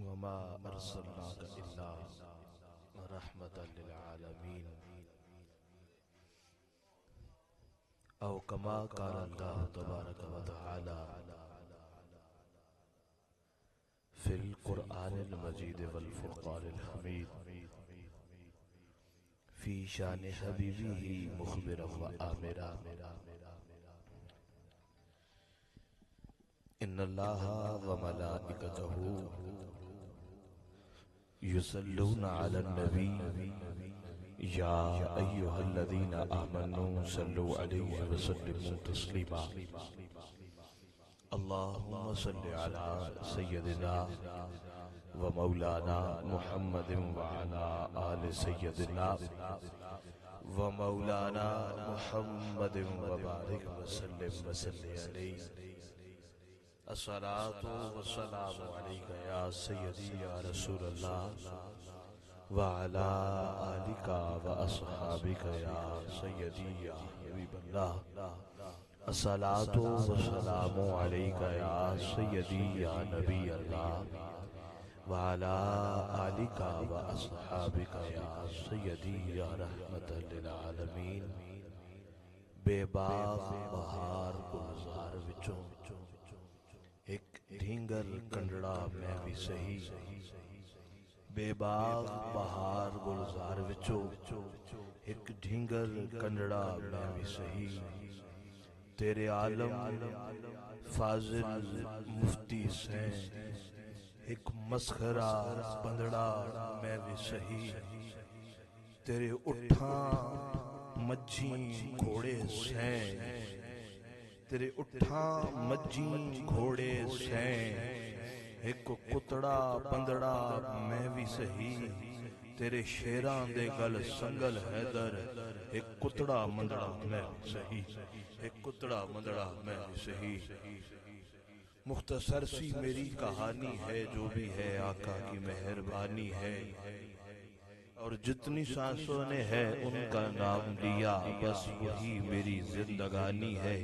वमा अर्सलनाका इल्ला रहमतल लिल आलमीन औ कमा क़ाला अल्लाहु तबारक व तआला फिल क़ुरआनिल मजीद वल फ़ुरक़ानिल हमीद फ़ी शान हबीबिही मुख़बिरन व आमिरा इन्नल्लाहा व मलाइकतहू युसल्लूना अलन नबी या अय्युहल्लज़ीना आमनू सल्लु अलैहि व सल्लिमू तस्लीमा। अल्लाहुम्मा सल्लि अला सय्यदिना व मौलाना मुहम्मदिन व अला आलि सय्यदिना व मौलाना मुहम्मदिन व बारिक व सल्लिम व सल्लि अलैहि। अस्सलातु वस्सलामु अलैका या सय्यदी या रसूलल्लाह व अला आलिका व अस्हाबिका या सय्यदी या हबीबल्लाह। अस्सलातु वस्सलामु अलैका या सय्यदी या नबी अल्लाह व अला आलिका व अस्हाबिका या सय्यदी या रहमतल लिल आलमीन। बेबाग बहार गुलजार विचों एक ढींगल कंडड़ा मैं भी सही। बेबाग बहार गुलजार विचों एक ढींगल कंडड़ा मैं भी सही। तेरे आलम फाजिल मुफ्ती से एक मस्खरा बंदड़ा मैं भी सही। तेरे उठा मज्जी घोड़े से तेरे उठा मज्जी घोड़े से एक कुतड़ा बंदड़ा मैं भी सही। तेरे शेरां दे गल संगल हैदर एक कुतड़ा मंदड़ा मैं भी सही। एक कुतड़ा मंदड़ा मैं भी सही। मुख्तसर सी मेरी कहानी है, जो भी है आका की मेहरबानी है। और जितनी सांसों ने है उनका नाम लिया, बस वही मेरी जिंदगानी है।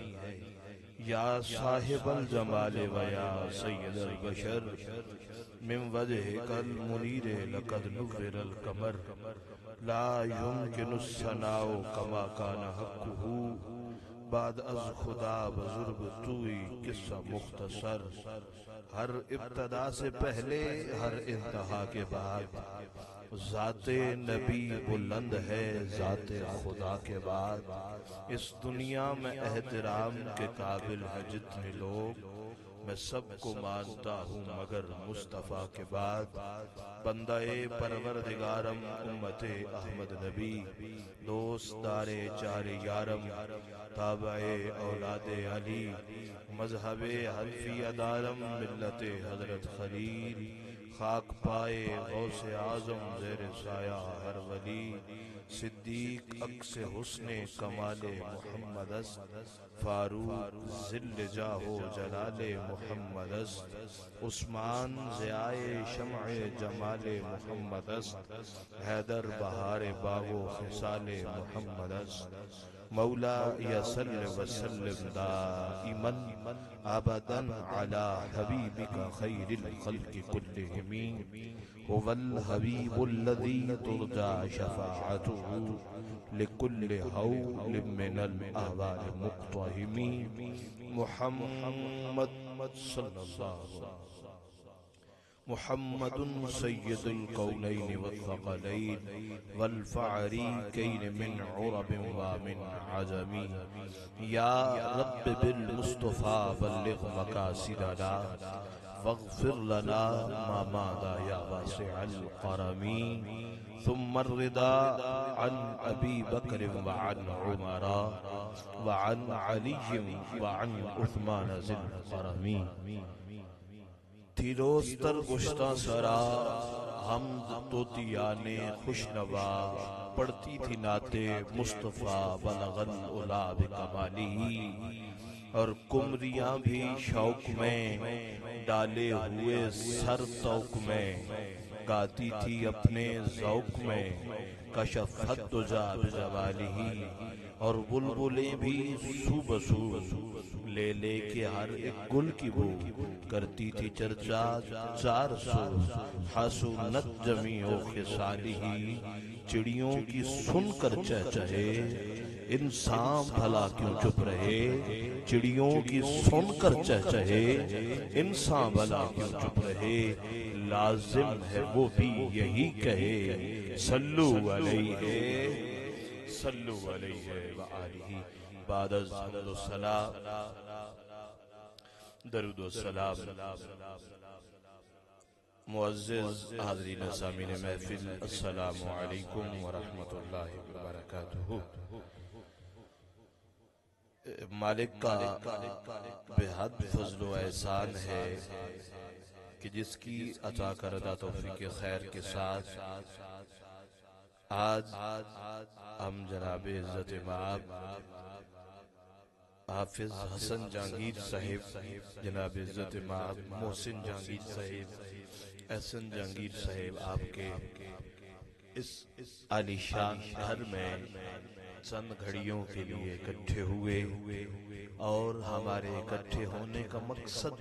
या साहिबल जमाले व या सय्यदल बशर मिन वजहिकल मुनीरे लक़द नुव्विरल कमर ला युमकिनु सनाउ कमा काना हक़्क़ुहु बाद अज़ खुदा बुज़ुर्ग तूई किस्सा मुख्तसर। हर इब्तदा से पहले हर इंतहा के बाद ज़ाते नबी बुलंद है, ज़ाते खुदा के बाद इस दुनिया में एहतराम के काबिल है जितने लोग। मैं सबको मानता हूँ मगर मुस्तफ़ा के बाद। बंदाए परवरदिगारम उम्मते अहमद नबी दोस्तारे चारे यारम ताबाए औलादे अली मजहबे हनफी अदारम मिल्लते हजरत खलील खाक पाए गौसे आजम ज़ेरे साया हर वली। सिद्दीक अक्से हुस्ने कमाले मुहम्मदस फारूक ज़िल्ल जाहो जलाले मुहम्मदस उस्मान ज़ियाए शम्अए जमाले मुहम्मदस हैदर बहारे बागो खिसाले मुहम्मदस। मौला यसल्ल वसल्लिम दाइमन अबदन अला हबीबिका खैरिल खल्क़ि कुल्लिहिम हुवल हबीबुल्लज़ी तुरजा शफ़ाअतुहु लिकुल्लि हौलिम मिनल अहवाल मुक़्तहिम। मुहम्मद सल्लल्लाहु मुहम्मदुन सय्यदुल कौनैन वस्सक़लैन वल फ़अरीक़ैन मिन उरबिन व मिन अजमी। या रब्ब बिल मुस्तफ़ा बल्लिग़ मक़ासिदना वग़फ़िर लना मा मादा या वासिअल करमी। सुम्मा अर्रिदा अन अबी बकर व अन उमर व अन अली व अन उस्मान ज़िल करमी। तिरोस्तर गुश्ता सरा हमद तोतियाने खुशनवा पढ़ती थी नाते मुस्तफ़ा बलगल उला बिकमाली। और कुमरियां भी शौक में डाले हुए सर तौक में गाती थी अपने ज़ौक में। कशफत दुजा बिजवालिही, और बुलबुलें भी सुबह सुबह ले लेके हर एक गुल की वो करती थी चर्चा 400 हसूनत जमीओ खिसालिही, चिड़ियों की सुनकर चहचहे इंसान भला क्यों चुप रहे, चिड़ियों की सुनकर चहचहे इंसान भला क्यों चुप रहे, लाजिम है वो भी यही कहे सल्लु अलैहि सल्लु अलैहि व आलिहि। बादल सलाम दरूद व सलाम मुअज़्ज़िज़ हाज़रीन सामीन महफिल, अस्सलामु अलैकुम व रहमतुल्लाहि व बरकातुहू। मालिक का बेहद फज़्ल व एहसान है कि जिसकी अता करदा तौफीक खैर के साथ आज हम जनाब इज़्ज़त माब हाफिज हसन जहांगीर साहिब, जनाब इज़्ज़त माब मोहसिन जहांगीर साहिब, एहसन जहांगीर साहिब आपके इस आलीशान घर में चंद घड़ियों के लिए इकट्ठे हुए और हमारे इकट्ठे होने का मकसद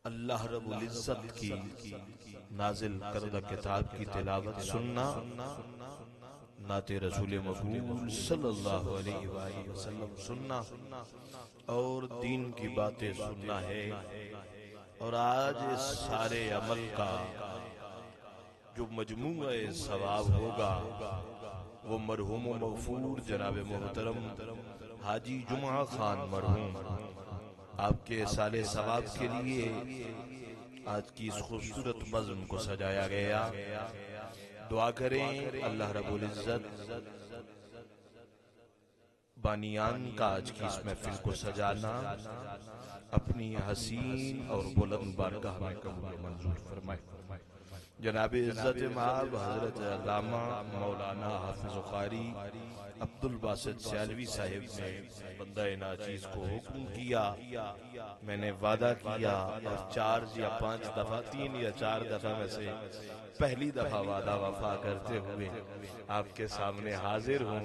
अल्लाह रब्बुल इज्जत की नाजिल करदा किताब की तिलावत सुनना, नाते रसूल मकबूल सल्लल्लाहु अलैहि वसल्लम सुनना और दीन की बातें सुनना है। और आज इस सारे अमल का जो मजमूआ सवाब होगा वो मरहूम मगफूर जनाब मोहतरम हाजी जुमा खान मरहूम आपके साले सवाब के लिए आज की इस खूबसूरत बज़्म को सजाया गया। दुआ करें अल्लाह रब्बुल इज्जत बानियान का आज की इस महफिल को सजाना अपनी हसीन और बुलंद बारगाह में कबूल मंजूर फरमाए। जनाब इज्जत माब हजरत अल्लामा मौलाना हाफिज कारी अब्दुल बासित सियालवी साहिब ने बंदा नाचीज को हुक्म किया, मैंने वादा किया और 4 या 5 दफा 3 या 4 दफा में से पहली दफा वादा वफा करते हुए आपके सामने हाजिर हूँ,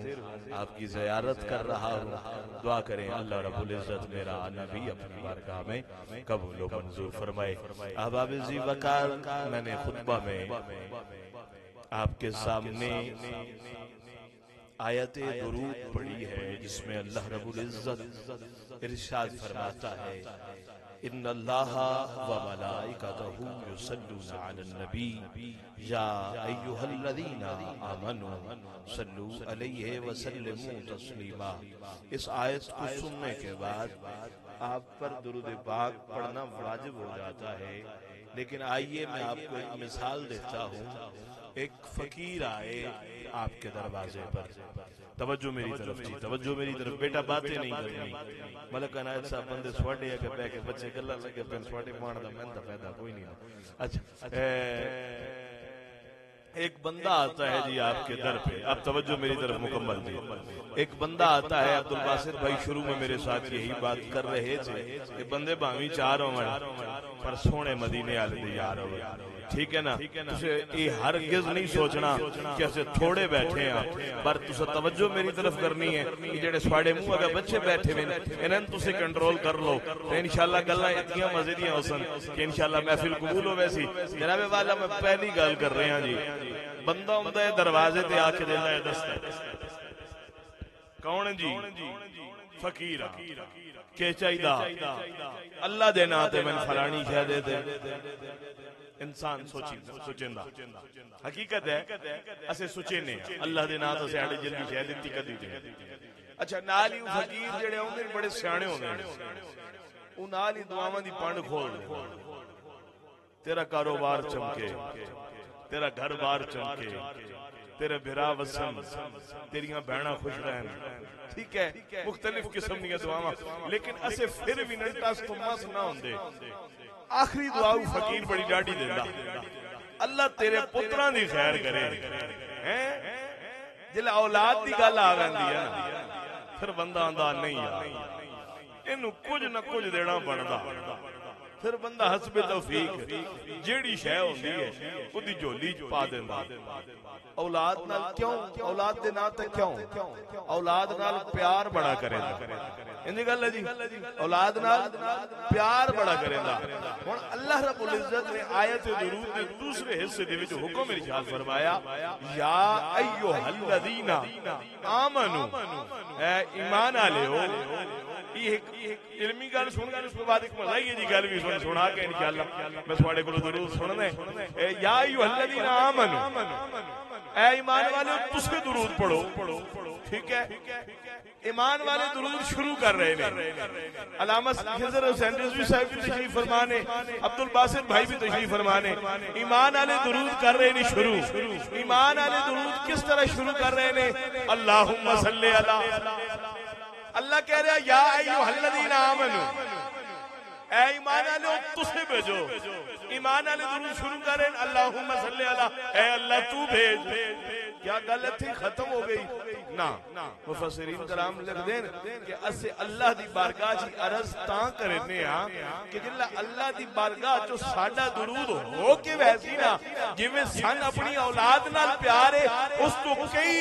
आपकी ज़ियारत कर रहा हूँ। दुआ करें अल्लाह रब्बुल इज्जत मेरा आना भी अपनी बारगाह में कबूल व मंजूर फरमाए। अहबाब ज़ी वकार, मैंने खुतबा में आपके सामने आयत दुरूद पढ़ी है जिसमें अल्लाह रब्बुल इज्जत इरशाद फरमाता है, इन्नल्लाहा व मलाइकतहू युसल्लूना अलन नबी या अय्युहल्लज़ीना आमनू सल्लू अलैहि व सल्लिमू तस्लीमा। इस आयत को सुनने के बाद आप पर दुरूद पाक पढ़ना वाजिब हो जाता है। लेकिन आइए मैं आपको एक मिसाल देता हूँ। एक फकीर आए आपके दरवाजे पर, तवज्जो मेरी तरफ जी, तवज्जो मेरी तरफ बेटा, बातें नहीं करनी। मलक अनायत साहब बंदे स्वाडे के बैठे बच्चे गल्ला लगे पेन स्वाडे पाण दा मैं फायदा कोई नहीं। अच्छा एक बंदा आता है जी आपके दर पे, आप तवज्जो मेरी तरफ मुकम्मल जी। एक बंदा आता है, अब्दुल बासित भाई शुरू में मेरे साथ यही बात कर रहे थे कि बंदे भावी 4 होवन पर सोने मदीने वाले दी यार हो, ठीक है ना। तुसे ये हरगिज़ नहीं सोचना कि असे थोड़े बैठे हैं, पर तुसे तवज्जो मेरी तरफ करनी है कि जेड़े स्वाडे मुंह अगर बच्चे बैठे हुए इन्हां तुसे कंट्रोल कर लो तो इंशाअल्लाह गल्लां इतनी मजे दी होसन कि इंशाअल्लाह महफिल कबूल होवे सी। जनाब वाला मैं पहली गल कर रहे हैं जी, बंदा हुंदा है दरवाजे ते आके देंदा है दस्तक, कौन जी? फकीर के चाहिदा अल्लाह दे नाम ते मैं फलानी शय दे दे। इंसान सोचेंदा हकीकत है असे सोचेने अल्लाह दे नाम ते आड़े जल्दी शय दित्ती कदी दे। अच्छा नाल ही फकीर जेड़े होंदे बड़े सियाणे होंदे, ओ नाल ही दुआवां दी पंड खोल दे, तेरा कारोबार चमके, तेरा घर बार चमके, तेरे बिरा वसन, तेरियां बहना खुश रहन, ठीक है, मुख्तलिफ किस्म दी दुआवां। लेकिन असे फिर भी नंटास तो मस ना होंदे। आखिरी दुआ फकीर बड़ी डाढ़ी देंदा, अल्लाह तेरे पुत्रां दी खैर करे। हैं जिले औलाद दी गल आ वेंदी है फिर बंदा आंदा नहीं यार इनू कुछ न कुछ देना बनदा, फिर बंदा हसबे तौफीक जेड़ी शै होंदी है उदी झोली च पा देंदा। औलाद नाल क्यों, औलाद दे नाल ते क्यों, औलाद नाल प्यार बड़ा करेंदा। इंदी गल है जी, औलाद नाल प्यार बड़ा करेंदा। हुण अल्लाह रब्बुल इज्जत ने आयत दुरूद दे दूसरे हिस्से दे विच हुक्म इरशाद फरमाया, या अय्युहल्लज़ीना आमनू, ऐ ईमान वालेओ। इल्मी गल सुन के उसके बाद एक मज़ाही जी गल भी सुना के इंशाअल्लाह मैं थोड़े को जरूर सुनना है। या अय्युहल्लज़ीना आमनू, ऐ ईमान वाले तुसे दुरूद पढ़ो। ठीक है, ईमान वाले दुरूद शुरू कर रहे हैं। अल्लामा खिज़र हुसैन रिज़वी साहब भी तशरीफ फरमाने, अब्दुल बासित भाई भी तशरीफ फरमाने। ईमान वाले दुरूद कर रहे हैं शुरू। ईमान वाले दुरूद किस तरह शुरू कर रहे हैं? अल्लाहुम्मा सल्ली अला, अल्लाह कह रहा या अय्युहल्लज़ीना आमनू, ऐ ईमान वाले तुसे भेजो। ईमान वाले दुरूद शुरू करें अल्लाहुम्मा सल्ली अला, ऐ अल्लाह तू भेज। क्या गल इत्थे खत्म हो गई? ना, मुफस्सिरीन कराम लिख देन कि असे अल्लाह दी बारगाह च अर्ज तां करने आ कि जिल्ला अल्लाह दी बारगाह चो साडा दुरूद हो के वैसी ना जिवें सन अपनी औलाद नाल प्यार है उस तो कई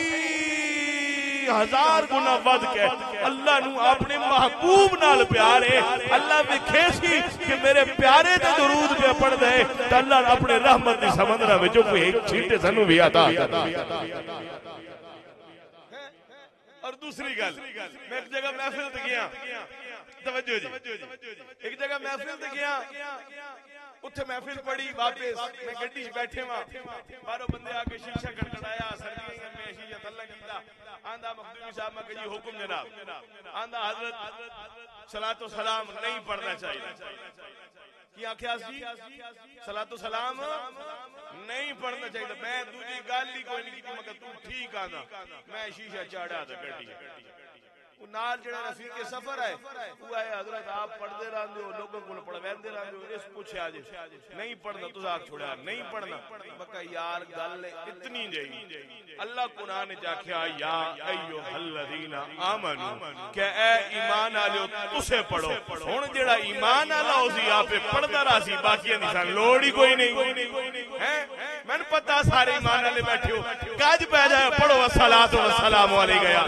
हजार गुना वध के अल्लाह नू अपने महबूब नाल प्यार है। अल्लाह विखे सी कि मेरे प्यारे ते दुरूद पे पढ़ दे ते अल्लाह अपने रहमत दी समंदरा विचों कोई एक छींटे सानू भी अता कर। और दूसरी गल, मैं एक जगह महफिल ते गया, तवज्जो जी, एक जगह महफिल ते गया, उत्थे महफिल पड़ी, वापस मैं गड्डी च बैठे वहां, बाहरों बंदे आके शीशा खटखटाया, सर्दियां में शीशा थल्ला कीता। आंदा मखदूमी साहब मैं कही हुक्म जनाब, आंदा हजरत सलातो सलाम नहीं पढ़ना चाहिए। की आख्या सी? सलातो सलाम नहीं पढ़ना चाहिए। मैं दूजी गल ही कोई नहीं की, मगर तू ठीक आंदा। मैं शीशा चाड़ा था गड्डी नाल जेड़ा रफीक के सफर है वो है हजरत आप पढ़ते रहते हो, लोगों को पढ़वाते रहते हो, इस पूछा जे नहीं पढ़ना तुझ आख छोड़ा नहीं पढ़ना। मका यार गल इतनी जही अल्लाह कुरान ने आख्या या अय्युहल्लज़ीना आमनू के ए ईमान वालो तुसे पढ़ो। हुन जेड़ा ईमान वाला उसी आपे पढ़दा रहा सी, बाकी दी सन लोड़ ही कोई नहीं है। मैंने पता सारे ईमान वाले बैठे हो, गज पै जाए पढ़ो अस्सलातु वस्सलामु अलैका।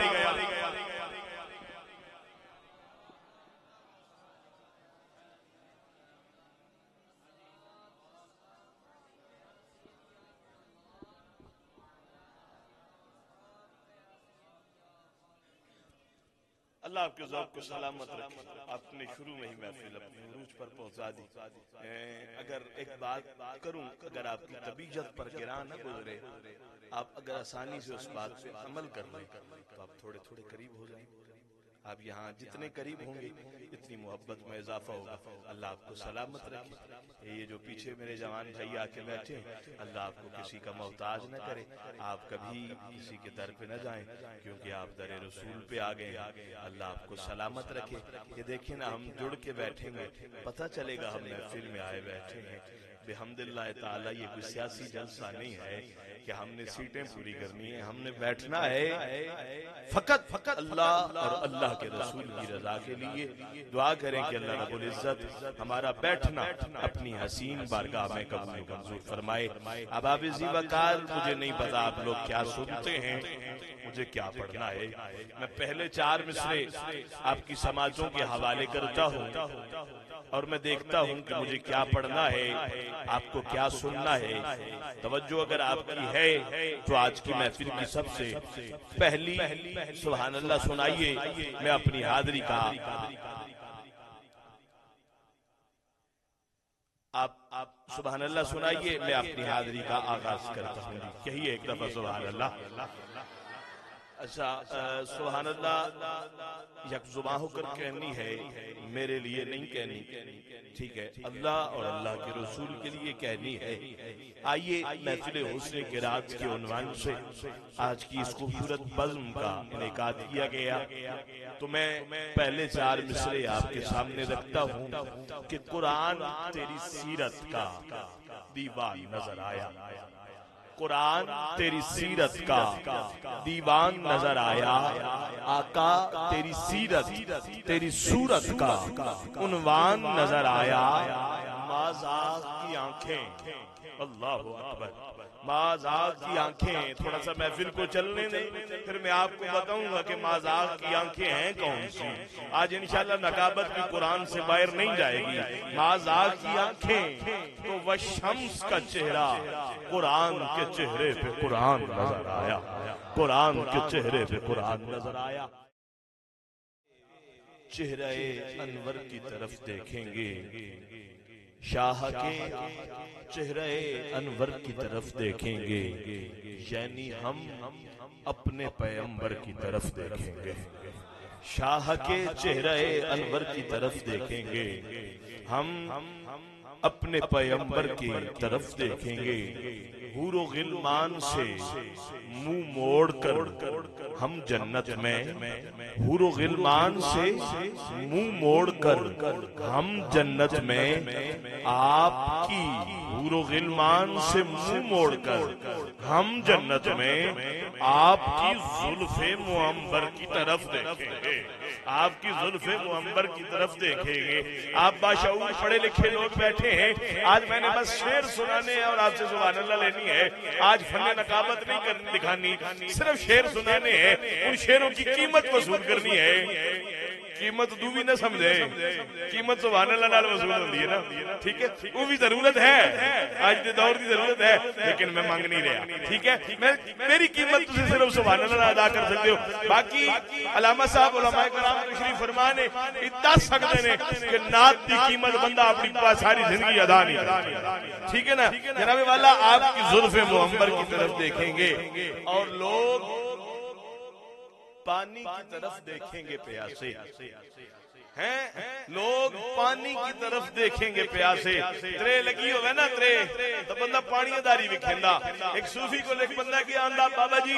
अल्लाह आपके ज़ौक़ को सलामत रखे। आपने शुरू में ही महफिल अपने उरूज पर पहुंचा दी। अगर एक बात करूं, अगर आपकी तबीयत पर गिरा न गुजरे, आप अगर आसानी से उस बात पे अमल कर लें तो आप थोड़े थोड़े करीब हो जाएंगे। आप यहाँ जितने करीब होंगे इतनी मोहब्बत में इजाफा होगा। अल्लाह आपको सलामत रखे। ये जो पीछे मेरे जवान भाई आके बैठे, अल्लाह आपको किसी का मोहताज न करे। आप कभी किसी के दर पे न जाएं, क्योंकि आप दर रसूल पे आ गए। अल्लाह आपको सलामत रखे। ये देखिए ना, हम जुड़ के बैठेंगे, पता चलेगा हम महफिल में आए बैठे हैं बेहम्दिल्लाह ताला। ये कोई सियासी जलसा नहीं है कि हमने सीटें पूरी करनी है, हमने बैठना है फकत अल्लाह और अल्लाह के रसूल की रजा के लिए। दुआ करें कि अल्लाह रब्बुल इज्जत हमारा बैठना अपनी हसीन बारगाह में कबूल मंजूर फरमाए। अब आप इसी वकार, मुझे नहीं पता आप लोग क्या सुनते हैं, मुझे क्या पढ़ना है। मैं पहले 4 मिसरे आपकी समाजों के हवाले करता हूँ और मैं देखता हूँ कि मुझे क्या पढ़ना है, आपको क्या सुनना है। तवज्जो अगर आपकी है तो आज की महफिल की सबसे पहली सुभान अल्लाह सुनाइए। मैं अपनी हाजिरी का आप सुभान अल्लाह सुनाइए, मैं अपनी हाजिरी का आगाज करता हूँ। कहिए एक दफा सुभान अल्लाह। अच्छा, सुभान अल्लाह यकजुबां होकर कहनी है, मेरे लिए नहीं कहनी, ठीक है, अल्लाह और अल्लाह के रसूल के लिए कहनी है। आइए महफिल हुस्न क़िरात के उन्वान से आज की इस खूबसूरत बज़्म का इनेकाद किया गया। तो मैं पहले 4 मिसरे आपके सामने रखता हूँ कि कुरान तेरी सीरत का दीवान नजर आया। कुरान तेरी सीरत का दीवान नजर आया। आका तेरी सीरत तेरी सूरत का उन्वान नजर आया। माज़ाग की आंखें, अल्लाह अकबर, माज़ाग की आंखें। थोड़ा सा महफिल को चलने दें, फिर मैं आपको बताऊंगा कि माज़ाग की आंखें हैं कौन सी। आज इंशाल्लाह नकाबत भी कुरान से बाहर नहीं जाएगी। माज़ाग की आंखें तो वह शम्स का चेहरा, कुरान के चेहरे पे कुरान नजर आया, कुरान के चेहरे पे कुरान नजर आया। चेहरे अनवर की तरफ देखेंगे, शाह के चेहरे अनवर की तरफ देखेंगे, यानी हम अपने पैगंबर की तरफ देखेंगे। शाह के चेहरे अनवर की तरफ देखेंगे, हम अपने पैगंबर की तरफ देखेंगे। हूरो गिलमान से मुंह मोड़कर हम जन्नत में, हूरो गिलमान से मुंह मोड़कर हम जन्नत में, आपकी हूरो गिलमान से मुंह मोड़कर हम जन्नत में आपकी जुल्फे मुअम्बर की तरफ देखेंगे, आपकी जुल्फे मुअम्बर की तरफ देखेंगे। आप बाशऊर पढ़े लिखे लोग बैठे हैं, आज मैंने बस शेर सुनाने और आपसे सुभान अल्लाह लेनी है। आज फन नकाबत नहीं करनी दिखानी, सिर्फ शेर सुनाने हैं। उन शेरों की कीमत वसूल करनी है। कीमत तू भी ना समझे, कीमत सुभान अल्लाह नाल वसूल होती है ना, ठीक है। वो भी जरूरत है, आज के दौर की जरूरत है, लेकिन मैं मांग नहीं रहा, ठीक है। मैं मेरी कीमत तुझे सिर्फ सुभान अल्लाह अदा कर सकते हो। बाकी अलामा साहब उलमाए कराम तशरीफ फरमा ने दस सकते ने कि नात की कीमत बंदा अपनी पास सारी जिंदगी अदा नहीं करता, ठीक है ना। जनाब वाला आपकी जुल्फे मुअम्बर की तरफ देखेंगे और लोग पानी की तरफ देखेंगे प्यासे हैं, लोग पानी की तरफ देखेंगे प्यासे। त्रे लगी हो ना त्रे तो बंदा पानी दारी भी खेंदा। एक सूफी को लेकर बंदा की आंदा, बाबा जी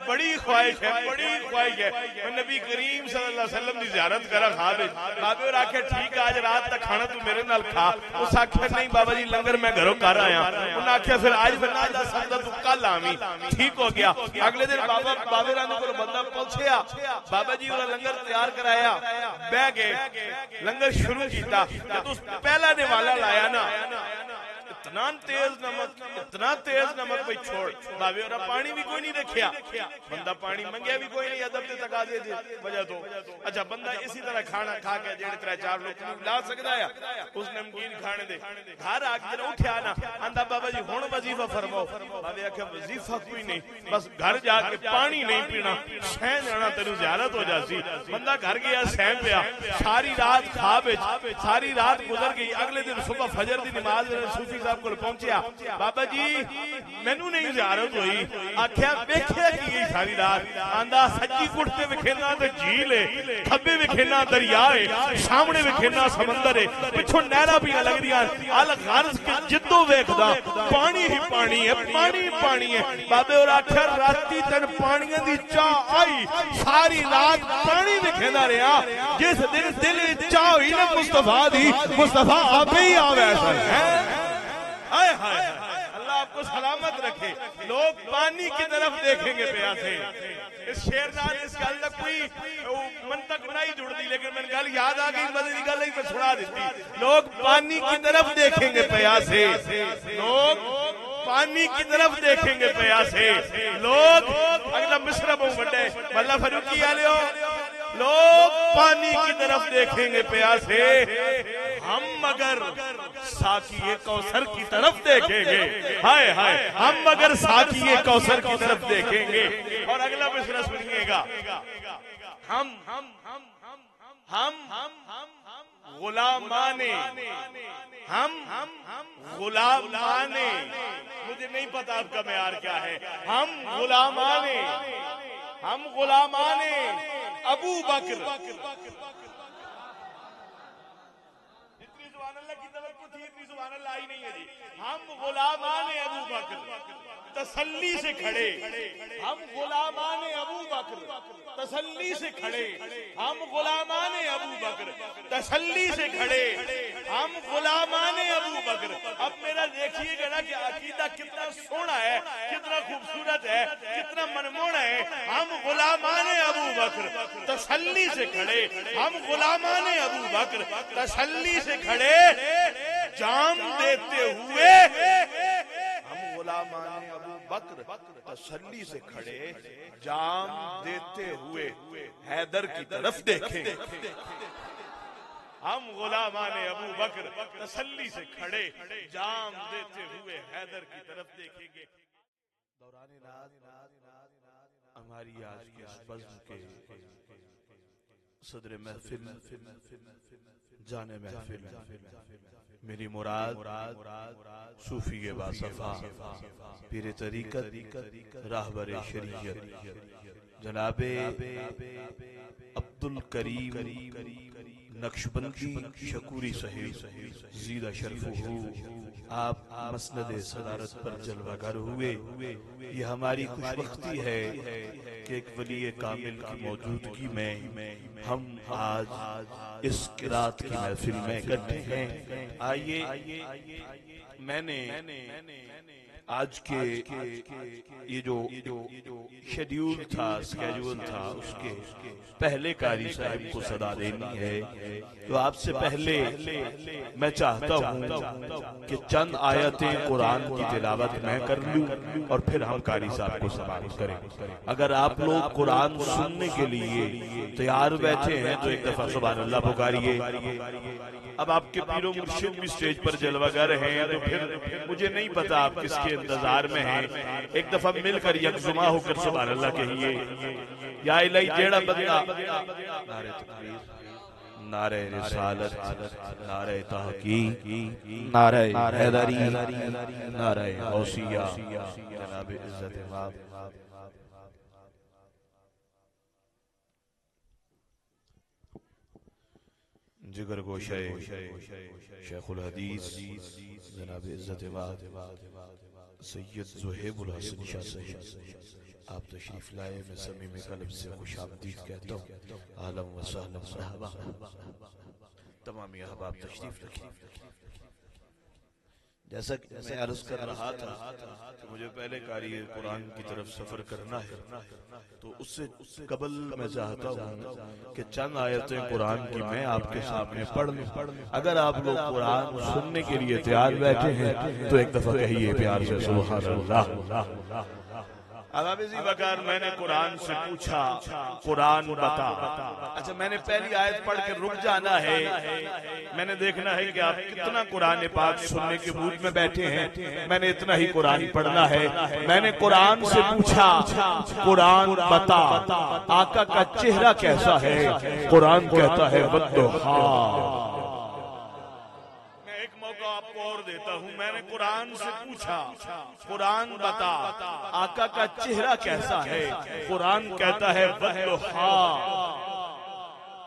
बड़ी ख्वाहिश है, बड़ी ख्वाहिश है मैं नबी करीम सल्लल्लाहु अलैहि वसल्लम की ज़ियारत करा खाबे। बाबे और आखे ठीक है आज रात तक खाना तू मेरे नाल खा। उस आखे नहीं बाबा जी लंगर मैं घरों कर आया। उन्हें आख्या फिर आज फिर ना जा सकता तू कल आवी। ठीक हो गया। अगले दिन बाबा बाबे रानी को बंदा पहुंचया, बाबा जी वाला लंगर तैयार कराया, बह गए लंगर शुरू किया। जब उस पहला निवाला लाया ना, इतना तेज नमक भाई छोड़ बाबे और पानी भी कोई नहीं रखिया। बंदा पानी मंगया भी कोई नहीं, अदब के तकाजे दे वजह तो। अच्छा बंदा इसी तरह खाना खा के जेड़े त्रै चार लोग ला सकता है उस नमकीन खाने दे। घर आके जरा उठ्या ना, आंदा बाबा जी हुण वजीफा फरमाओ। बाबे आख्या वजीफा कोई नहीं, बस घर जाके पानी नहीं पीना, सह जाना तेरू ज़ियारत हो जासी। बंदा घर गया, सह पिया, सारी रात खा बेच, सारी रात गुजर गई। अगले दिन सुबह फजर की नमाज सूफी साहब को पहुंचा, बाबा जी मैनू नहीं ज़ियारत हुई। आख्या वेख्या की गई सारी रात। आंदा सज्जी कुटते विखेना तो झील है, खब्बे विखेना दरिया है, सामने विखेना समंदर है, पिछों नहरा भी लगदियां। अल गर्ज के जिद्दों वेखदा पानी ही पानी है, पानी ही पानी है। बाबे और आख्या राती तन पानियां दी चाह आई, सारी रात पानी विखेना रहा। जिस दिन दिल चाह हुई ना मुस्तफा दी, मुस्तफा आपे ही आवे है। हाय हाय अल्लाह आपको सलामत रखे। लोग पानी की तरफ देखेंगे प्यासे। इस शेर नाल इस गल दा कोई मंतक नहीं जुड़ती, लेकिन मैंने गल याद आ गई, मजे की गल ही सुना दी। लोग पानी की तरफ देखेंगे प्यासे, लोग पानी की तरफ देखेंगे प्यासे। लोग अगला मिस्र बहु बड़े मल्ला फरूकी आले लोग पानी की तरफ देखेंगे प्यासे। हम मगर साकिए कौसर की तरफ देखेंगे, हाय हाय हम मगर साकिए कौसर की तरफ देखेंगे। और अगला मिसरा सुनिएगा, हम गुलामाने, हम गुलामाने, मुझे नहीं पता आपका मेयार क्या है। हम गुलामाने अबू बकर, जितनी सुभान अल्लाह की तवज्जो थी इतनी सुभान अल्लाह आई नहीं है जी। हम गुलामाने अबू बकर तसल्ली से खड़े, हम गुलामाने अबू बकर तसल्ली से खड़े, हम गुलामाने अबू बकर तसल्ली से खड़े, हम गुलामाने अबू बकर। अब मेरा देखिएगा ना कि अकीदा कितना सोना है, कितना खूबसूरत है, कितना मनमोहना है। हम गुलामाने अबू बकर तसल्ली से खड़े, हम गुलामाने अबू बकर तसल्ली से खड़े। जाम देते हुए हम गुलामाने अबू बकर तसल्ली से खड़े जाम देते हुए हैदर की तरफ देखेंगे। हम गुलामाने अबू बकर तसल्ली से खड़े जाम देते हुए हैदर की तरफ देखेंगे। दौरान हमारी आज के इस बज़्म के सदर महफिल जाने महफिल मेरी मुराद सूफी बासफा पीर तरीक़त राहबर शरीयत जनाबे अब्दुल करीम नक्शबंदी शकूरी साहिब ज़ीदा शरफ़ुहू आप मसनद सदारत पर जलवागर हुए। ये हमारी खुशबख्ती है कि एक वली कामिल की मौजूदगी में हम आज इस किरात की महफिल में इकट्ठे हैं। आइए मैंने आज के ये जो शेड्यूल था स्केड्यूल था उसके पहले कारी साहब को सदा देनी है, तो आपसे पहले मैं चाहता हूँ कि चंद आयतें कुरान की तिलावत मैं कर लूँ और फिर हम कारी साहब को समाअत करें। अगर आप लोग कुरान सुनने के लिए तैयार बैठे हैं तो एक दफा सुभान अल्लाह पुकारिए। अब आपके पीरो मुर्शिद भी स्टेज पर जलवागर हैं, तो फिर मुझे नहीं पता आप किसके इंतजार में हैं। एक दफा मिलकर यकजुमा होकर सुभान अल्लाह कहिए। या इलाही जेड़ा बंदा नारे तकबीर, नारे रिसालत, नारे तहकीक, नारे हैदरी, नारे गौसिया, जनाब इज्जत इमाम जिगर गोशे शेखुल हदीस जनाब इज्जत सैयद ज़ुहैबुल हसन शाह साहिब आप तशरीफ लाए। मैं समीम कल्ब से खुशामदीद कहता हूँ। आलम व सहलन मरहबा। तमाम अहबाब तशरीफ रखिए। जैसा कि मैं अर्ज कर रहा था कि मुझे पहले कारी कुरान की तरफ सफर करना है, तो उससे कबल मैं चाहता हूँ कि चंद आयतें कुरान की मैं आपके सामने पढ़ लूं। अगर आप लोग कुरान सुनने के लिए तैयार बैठे हैं तो एक दफा कहिए प्यार से सुभान अल्लाह। बकार मैंने कुरान से पूछा कुरान बता। अच्छा, मैंने पहली आयत पढ़ के रुक जाना है। मैंने देखना है कि आप कितना कुरान पाक सुनने के मूड में बैठे हैं। मैंने इतना ही कुरान पढ़ना है। मैंने कुरान से पूछा कुरान बता आका का चेहरा कैसा है। कुरान कहता है वद्दुहा। आपको और देता हूँ। मैंने कुरान से पूछा कुरान बता आका का चेहरा कैसा है। कुरान कहता है वद्दुहा।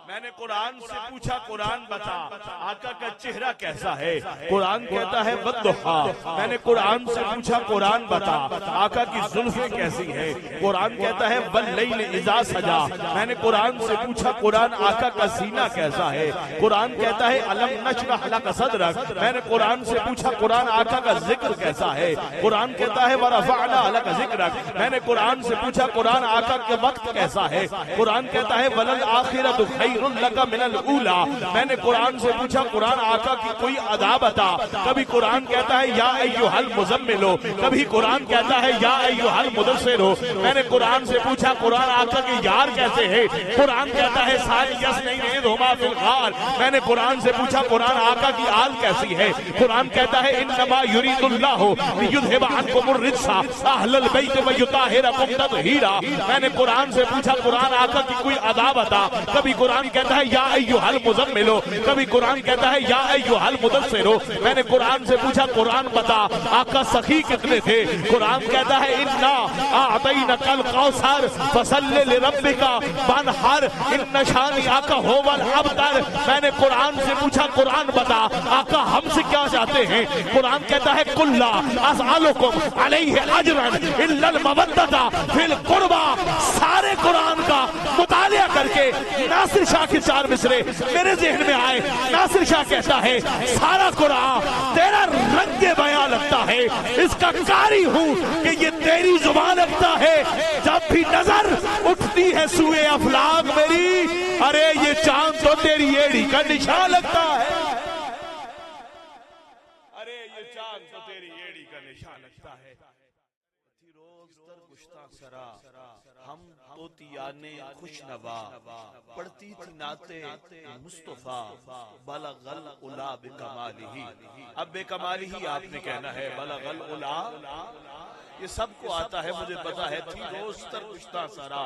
मैंने कुरान से पूछा कुरान बता आका का चेहरा कैसा है। कुरान कहता है वद्दुहा। मैंने कुरान से पूछा कुरान बता आका की जुल्फें कैसी है। कुरान कहता है वल्लैल इज़ा सजा। मैंने कुरान से पूछा कुरान आका का सीना कैसा है। कुरान कहता है अलम नशरह लक सदरक। मैंने कुरान से पूछा कुरान आका का जिक्र कैसा है। कुरान कहता है वरफ़अना लक ज़िक्रक। मैंने कुरान से पूछा कुरान आका के वक्त कैसा है। कुरान कहता है वलल आखिरतु खैरुन लका मिनल ऊला। मैंने कुरान से पूछा कुरान आका की कोई अदा बता। कभी कुरान कहता है या अय्युहल मुज़म्मिलो, कभी कुरान कहता है या अय्युहल मुदस्सिरो। मैंने कुरान से पूछा कुरान आका के यार कैसे है। कुरान कहता है सानियस्नैनिहुमा फिल गार। मैंने कुरान से पूछा कुरान आका की आल कैसी है। कुरान कहता है इन्नमा युरीदुल्लाहु लियुज़हिबा अन्कुमुर रिज्सा अहलल बैत व युताहिरकुम तत्हीरा। मैंने कुरान से पूछा कुरान आका की कोई अदा बता। कभी कुरान कहता है या अय्युहल मुज़म्मिलो, कभी कुरान कहता है या अय्युहल मुदस्सिरो। मैंने कुरान से पूछा कुरान बता आका सखी कितने थे। कुरान कहता है इन्ना आतैनकल कौसर फसल्लि लिरब्बिका वनहर इन्न शानिअका हुवल अबतर। मैंने कुरान से पूछा कुरान बता आका हमसे क्या चाहते हैं। कुरान कहता है कुल्ला असअलुकुम अलैहि अजरन इल्लल मवद्दता फिल कुर्बा। सारे कुरान का मुतालिया करके नासिर शाह के चार मिसरे मेरे ज़हन में आए। नासिर शाह कहता है सारा कुरान तेरा रंगे बयां लगता है। इसका कारी हूँ कि ये तेरी जुबान लगता है। जब भी नजर उठती है सुए अफलाक मेरी, अरे ये चांद तो तेरी एड़ी का निशान लगता है। तोतियाने खुशनवा पढ़ती थी नाते मुस्तफा बलगल उला बेकमालिही। अब बेकमालिही आपने कहना है, बलगल उला ये सबको आता है, मुझे पता है। थी रोज तर कुश्ता सरा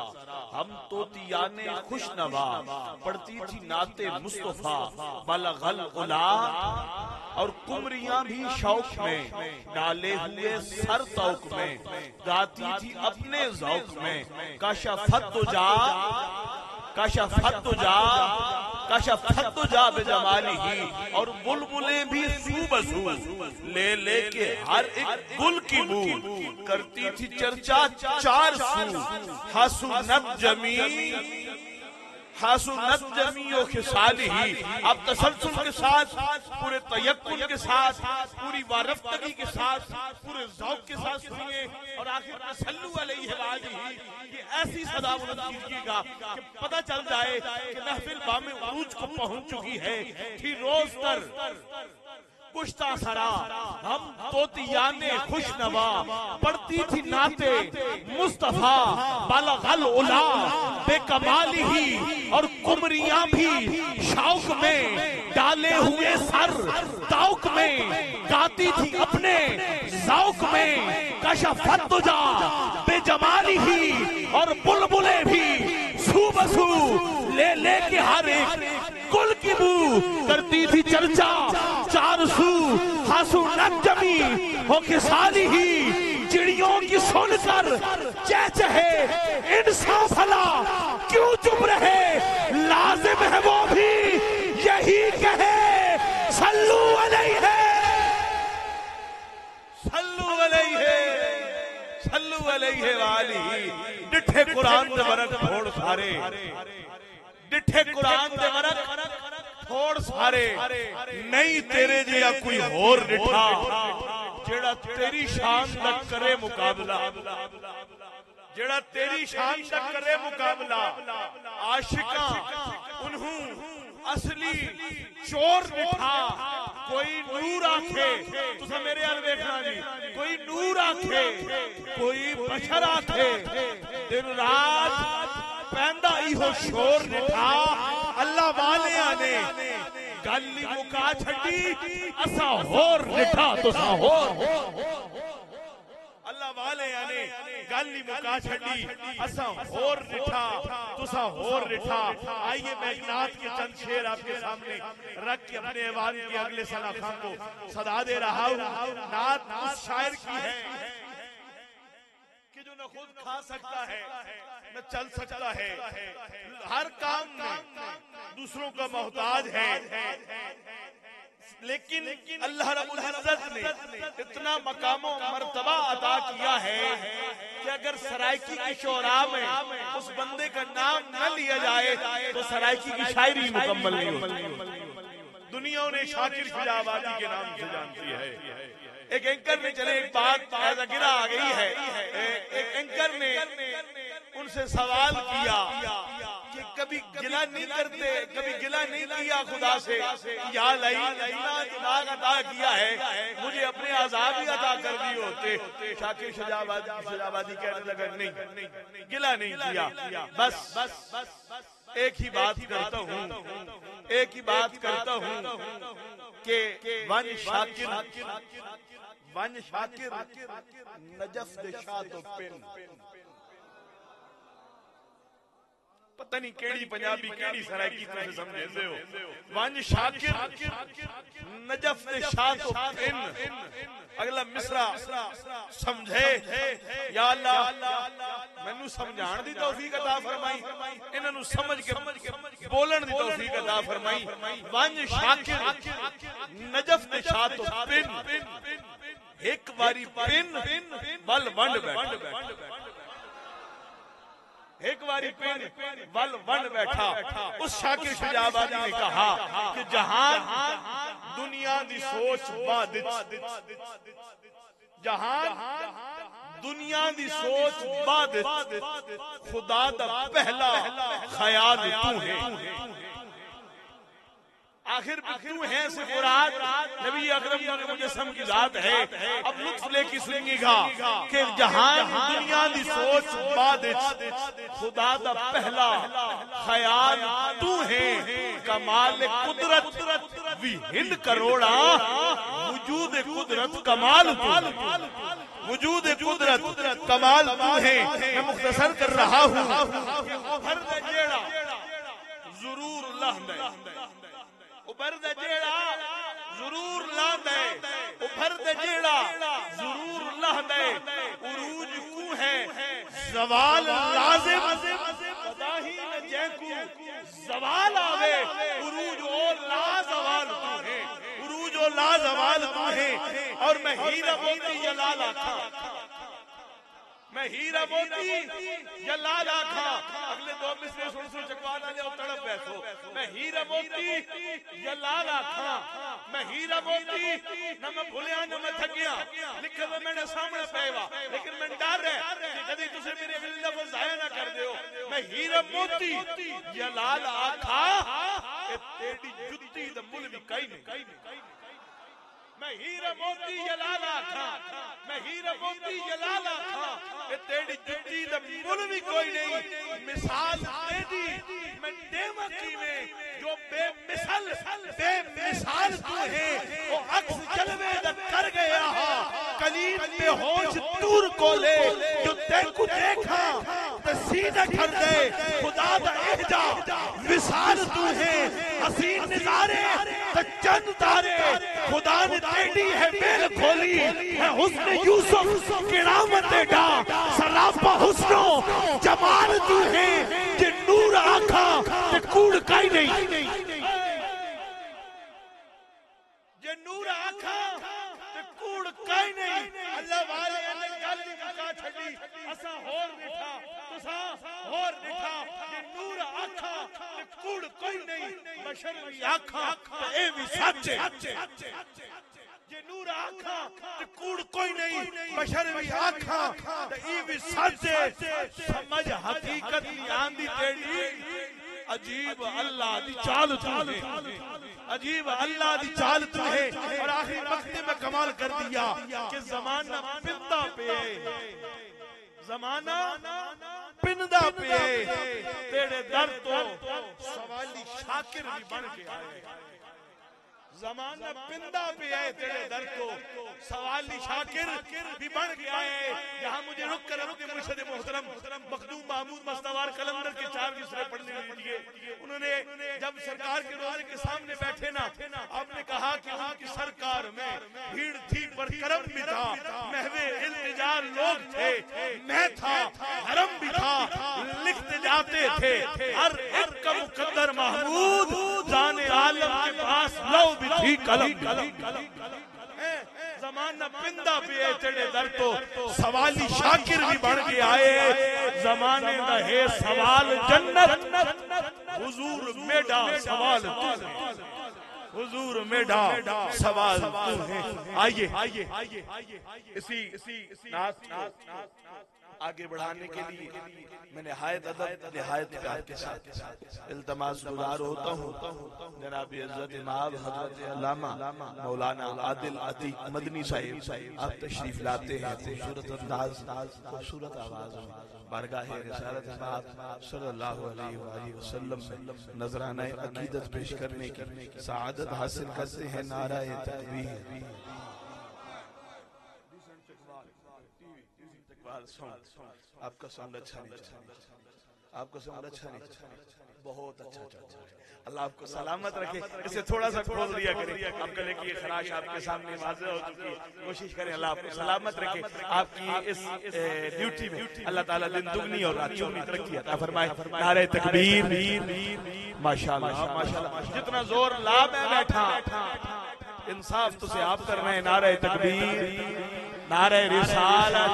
हम तोतियाने खुशनवा पढ़ती थी नाते मुस्तफा बलगल उला। और कुमरियां भी शौक में डाले हुए सर तौक में गाती थी अपने ज़ौक में। कशफत तुजा कशफत तुजा कशफत तुजा बेजमालिही। और बुलबुलें भी सूबसू ले लेके हर एक गुल की बू करती थी चर्चा चार सू। हसनत जमी हासुनत जमीओ खिसालिही। अब तसलसल के साथ, पूरे तयक्कुन के साथ, पूरी वारफ्तगी के साथ, पूरे ज़ौक़ के साथ सुनिए। और आखिर में सल्लु अलैहि वालिही ये ऐसी सदा बुलंद कीजिएगा कि पता चल जाए कि महफिल बामे उरूज को पहुंच चुकी है। थी रोज तर कुश्ता सरा हम तोतियाने खुशनवा पढ़ती थी नाते मुस्तफा बलगल उला बेकमालिही। और कुमरियां भी शौक में डाले हुए सर तौक में गाती थी अपने ज़ौक में। कशफत तुजा बेजमालिही। और बुलबुलें भी सूबसू ले लेके हर एक गुल की बू करती थी चर्चा चार सू। हसनत जमी हो खिसालिही। चिड़ियों की सुनकर चहचहे इंसान भला क्यों चुप रहे। लाजिम है वो भी यही कहे सल्लू अलैहि सल्लू अलैहि सल्लू अलैहि वालिही। डिठे कुरान दे वरक फोड़ सारे डिठे कुरान दे वरक फोड़ सारे। नहीं तेरे जिया कोई होर डिठा जेड़ा तेरी शान तक करे मुकाबला। जेड़ा तेरी शान तक करे मुकाबला। आशिका उन्हों असली चोर डिठा कोई नूर आखे। तुसा मेरे अल देखना जी, कोई नूर आखे कोई बशर आखे। दिन रात पैंदा इहो शोर डिठा अल्लाह वाले आने गली मुका छड़ी असा होर डिठा तुसा होर। अल्लाह वाले आने गली मुका छड़ी असा होर डिठा तुसा होर डिठा। आइए मैं नात के चंद शेर आपके सामने रख के अपने ऐवान के अगले सलाखा को सदा दे रहा हूं। नात उस शायर की है कि जो न खुद खा सकता है न चल सकता है, हर काम में दूसरों का मोहताज है। लेकिन अल्लाह रब्बुल इज्जत ने इतना मकामो मर्तबा अता किया है कि अगर सरायकी की शोरा में उस बंदे का नाम न लिया जाए तो सरायकी की शायरी मुकम्मल नहीं होती। दुनिया उन्हें शाकिर फिजाबादी के नाम से जानती है। एक एंकर ने चले एक बात ऐसा गिरा आ गई है। एक एंकर ने उनसे सवाल किया कि कभी गिला नहीं करते, कभी गिला नहीं किया खुदा से। या दिमाग अता किया है, मुझे अपने आजाद ही अता कर दिए होते। शाकिर फिजाबादी कहने लगा नहीं, गिला नहीं किया। बस एक ही बात करता हूँ, एक ही बात करता हूँ कि वन शाकिर नजफ दे शाह तो पिन। पता नहीं केड़ी पंजाबी केड़ी सरायकी तुम समझे हो। वन शाकिर नजफ दे शाह तो पिन। अगला मिसरा समझे। या अल्लाह मैनू समझाण दी तौफीक अता फरमाई, इन्हां नू समझ के बोलण दी तौफीक अता फरमाई। वन शाकिर नजफ दे शाह तो पिन। एक बारी पिन वल वंड बैठा। एक बारी पिन वल वंड बैठा। उस शाकिर फिजाबादी ने कहा कि जहान दुनिया दी सोच बाद, जहान दुनिया दी सोच बाद खुदा दा पहला ख्याल तू है। आखिर तू है से मुराद नबी अकरम के मुजस्सम की जात है। अब लुत्फ लेके सुनिएगा कि जहान दुनिया दी सोच बाद खुदा दा पहला ख्याल तू है। कमाल कुदरत भी हिंद करोड़ा वजूद कुदरत कमाल तू, वजूद कुदरत कमाल तू है। मैं मुख्तसर कर रहा हूँ। हर जेड़ा जरूर लहंदे उभर दे जेड़ा जरूर लांदे, उभर दे जेड़ा जरूर लांदे। उरूज कू है जवाल लाजिम, पता ही न जैकू जवाल आवे। उरूज ओ लाजवाल तू है, उरूज ओ लाजवाल तू है। और मैं हीरा मोती जलाल आखा, मैं हीरा मोती जलाल आखा। अगले दो मिसरे सुन सुन चकवाना ले और तड़प बैठो। मैं हीरा मोती जलाल आखा, मैं हीरा मोती न मैं भूलिया न मैं थकिया। लिखे हुए मेरे सामने पेवा, लेकिन मैं डर है कि कभी तुझे मेरे अगले लफ्ज़ जाया ना कर दो। मैं हीरा मोती जलाल आखा, तेरी जुत्ती दा मुल भी कहीं नहीं। मैं हीरा मोती जलाल आखा, मैं हीरा मोती जलाल आखा। तेरी जुत्ती दा मुल भी कोई नहीं। मिसाल तेरी मैं देवा की में जो बेमिसाल तू है। वो अक्स जलवे दा कर गया हा कलीम पे होश दूर को ले। जो तेको देखा ते सीधा कर दे। खुदा दा एहजा विसाल तू है। हसीन नजारे ते चंद तारे खुदा ने तेरी है बेल खोली है। हुस्न यूसुफ किरामत डा सरापा हुस्नो जमाल तू है। जे नूर आखा ते कूड़ काई नहीं, जे नूर आखा ते कूड़ काई नहीं। अल्लाह वाले ने गल मुका छड़ी असा होर निठा तुसा होर निठा। जे नूर आखा ते कूड़ कोई नहीं। बशर दी आखा ते ए भी सच है। जे नूर आखा ते कूड़ कोई नहीं। बशर भी आखा ते ई भी सच है। समझ हकीकत नी आंदी तेरी अजीब अल्लाह दी चाल तू है, अजीब अल्लाह दी चाल तू है। और आखिरी वक्त में कमाल कर दिया कि जमाना पिंदा पे, जमाना पिंदा पे तेरे दर तो सवाली शाकिर भी बन के आए। जमाना पिंदा पे आए तेरे दर को सवाली शाकिर भी बन के आए। यहाँ मुझे रुक कर मुर्शिद मोहतरम मखदूम महमूद मस्तवार कलंदर के 4 मिसरे पढ़ने दीजिए। उन्होंने जब सरकार के रोजे के सामने बैठे ना, आपने कहा कि उनकी सरकार में भीड़ थी पर करम भी था। महवे इल्तिजार लोग थे, मैं था, हरम भी था, लिखते जाते थे हर एक का मुकद्दर महमूद। जाने आलम के पास लो भी थी कलम। जमाना पिंदा पे तेरे दर तो सवाली शाकिर भी बन के आए। जमाने दा है सवाल जन्नत, हुजूर मेडा सवाल तू, हुजूर मेडा सवाल तू है। आइए इसी नात आगे बढ़ाने के लिए मैं निहायत अदब निहायत प्यार के साथ इल्तमास गुजार होता हूँ जनाब इज्जत इमाम हजरत अल्लामा मौलाना आदिल अतीक मदनी साहिब आप तशरीफ लाते हैं। खूबसूरत अंदाज, खूबसूरत आवाज में बारगाह रिसालत पाक सल्लल्लाहु अलैहि वसल्लम में नजराना अकीदत पेश करने की सआदत हासिल करते हैं। नाराए तकबीर। आपका साउंड अच्छा नहीं, आपका साउंड अच्छा नहीं, बहुत अच्छा। अल्लाह आपको सलामत रखे। इसे थोड़ा सा खोल दिया करें। आप गले की खराश आपके सामने वाज़ेह हो चुकी है। कोशिश करें अल्लाह आपको सलामत रखे। आपकी इस ड्यूटी में अल्लाह ताला दिन दुगनी और रात चौगुनी तरक्की अता फरमाए। नारे तकबीर, माशाअल्लाह माशाअल्लाह। जितना जोर ला मैं बैठा इंसाफ तुझे आप कर रहे हैं। नारे तकबीर, नारे रिसालत,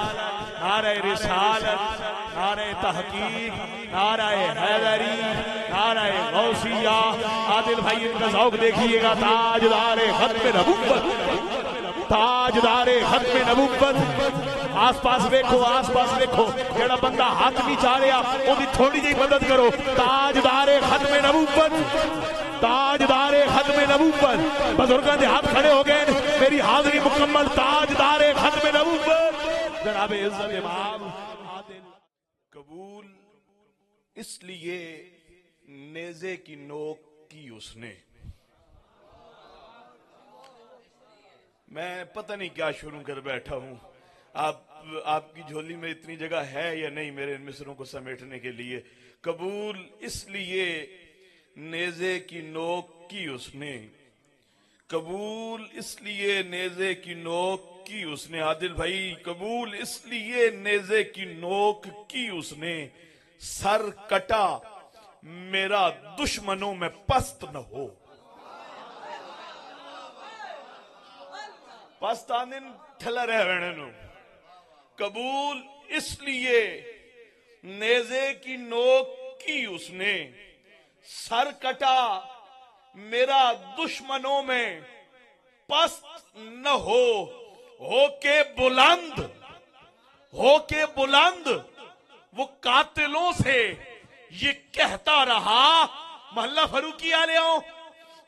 नारे रिसालत, नारे तहकीक, नारे हैदरी, नारे गौसिया। आदिल भाई इनका ज़ौक़ देखिएगा। ताजदारे खत्म नबुव्वत, ताजदारे खत्म नबुव्वत आस पास देखो, आस पास देखो, जेड़ा बंदा हाथ नहीं चा रहा ओदी थोड़ी जी मदद करो। ताजदारे खत्म नबूवत, ताजदारे खत्म नबूवत, बुजुर्गों के हाथ खड़े हो गए, मेरी हाजिरी मुकम्मल। ताजदारे खत्म नबूवत जनाब इज्जत इमाम आदिल। कबूल इसलिए नेज़े की नोक की उसने। मैं पता नहीं क्या शुरू कर बैठा हूं। आपकी झोली में इतनी जगह है या नहीं मेरे इन मिसरों को समेटने के लिए। कबूल इसलिए नेज़े की नोक की उसने, कबूल इसलिए नेज़े की नोक की उसने। आदिल भाई, कबूल इसलिए नेज़े की नोक की उसने, सर कटा मेरा दुश्मनों में पस्त न हो। पस्तानिन ठला रह वेणनु। कबूल इसलिए नेज़े की नोक की उसने, सर कटा मेरा दुश्मनों में पस्त न हो के बुलंद, हो के बुलंद वो कातिलों से ये कहता रहा। मोहल्ला फरूकी आ ले आओ,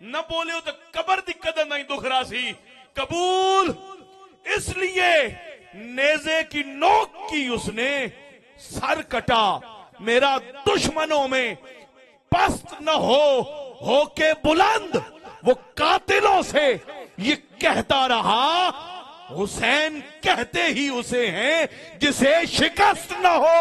न बोले हो तो कबर दी कदर नहीं दुख रहा सी। कबूल इसलिए नेज़े की नोक की उसने, सर कटा मेरा दुश्मनों में पस्त न हो के बुलंद वो कातिलों से ये कहता रहा। हुसैन कहते ही उसे हैं जिसे शिकस्त न हो।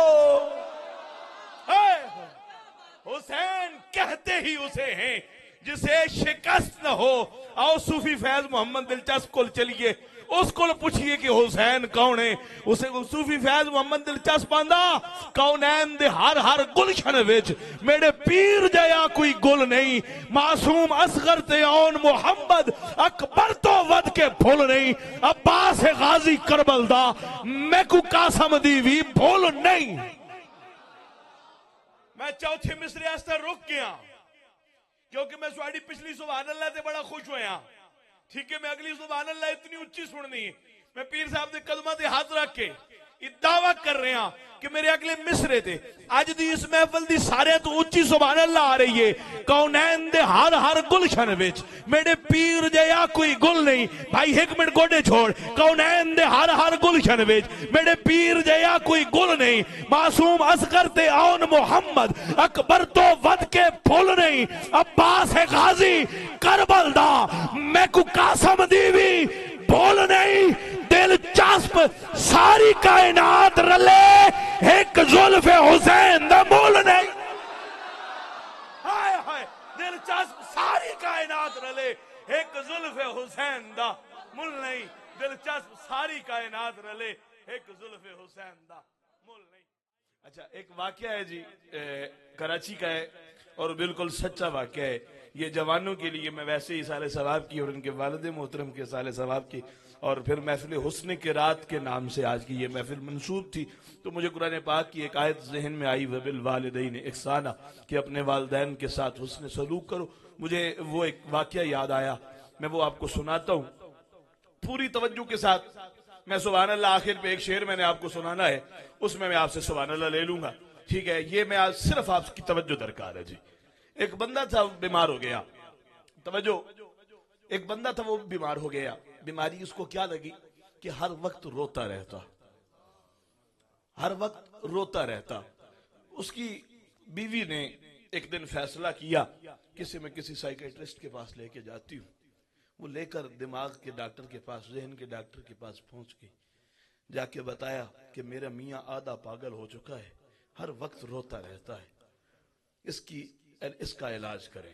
हुसैन कहते ही उसे हैं जिसे शिकस्त न हो। आओ सूफी फैज मोहम्मद दिलचस्प को चलिए, उसको पूछिए कि हुसैन कौन है। उसे सूफी फैज मोहम्मद दिलचस्प आंदा, कौनैन दे हर हर गुलशन विच मेरे पीर जया कोई गुल नहीं। मासूम असगर ते औन मुहम्मद अकबर तो वद के फुल नहीं। अब्बास गाजी करबल दा मैं को कासम दी भी भूल नहीं। मैं चौथे मिसरे आस्ते रुक गया क्योंकि मैं स्वाडी पिछली सुभान अल्लाह ते बड़ा खुश होया। ठीक है, मैं अगली सुभान अल्लाह इतनी उच्ची सुननी। मैं पीर साहब के कदमां ते हाथ रख के दावा कर रहा कि मेरे अगले मिसरे थे अज दी इस महफिल दी सारे तो उच्ची सुभान अल्लाह आ रही है। कौनैन दे हर हर गुलशन विच मेरे पीर जया कोई गुल नहीं। भाई एक मिनट गोडे छोड़। कौनैन दे हर हर गुलशन विच मेरे पीर जया कोई गुल नहीं। मासूम असगर ते औन मुहम्मद अकबर तो वद के फुल नहीं। अब्बास है गाजी करबल दा मैं को कासम दी भी भूल नहीं। दिलचस्प सारी कायनात रले एक जुल्फे हुसैन दा मूल नहीं। हाय हाय, दिलचस्प सारी कायनात रले एक जुल्फे हुसैन दा मूल नहीं। दिलचस्प सारी कायनात रले एक जुल्फे हुसैन दा मूल नहीं। अच्छा, एक वाकया है जी, कराची का है और बिल्कुल सच्चा वाकया है। ये जवानों के लिए मैं वैसे ही साले सवाब की और उनके वालिद मोहतरम के साले सवाब की और फिर महफिल हुस्न के रात के नाम से आज की ये महफिल मंसूब थी। तो मुझे कुरान पाक की एक आयत जहन में आई, वबिल वालिदैन इहसाना, कि अपने वालिदैन के साथ हुस्न सलूक करो। मुझे वो एक वाकया याद आया, मैं वो आपको सुनाता हूँ पूरी तवज्जो के साथ। मैं सुभान अल्लाह आखिर पे एक शेर मैंने आपको सुनाना है, उसमें मैं आपसे सुभान अल्लाह ले लूंगा। ठीक है, ये मैं आज सिर्फ आपकी तवज्जो दरकार है जी। एक बंदा था बीमार हो गया, तवज्जो, एक बंदा था वो बीमार हो गया। बीमारी उसको क्या लगी कि हर वक्त रोता रहता, हर वक्त रोता रहता। उसकी बीवी ने एक दिन फैसला किया किसी मैं किसी साइकेट्रिस्ट के पास लेके जाती हूँ। वो लेकर दिमाग के डॉक्टर के पास, जहन के डॉक्टर के पास पहुंच गई। जाके बताया कि मेरा मियाँ आधा पागल हो चुका है, हर वक्त रोता रहता है, इसका इलाज करें।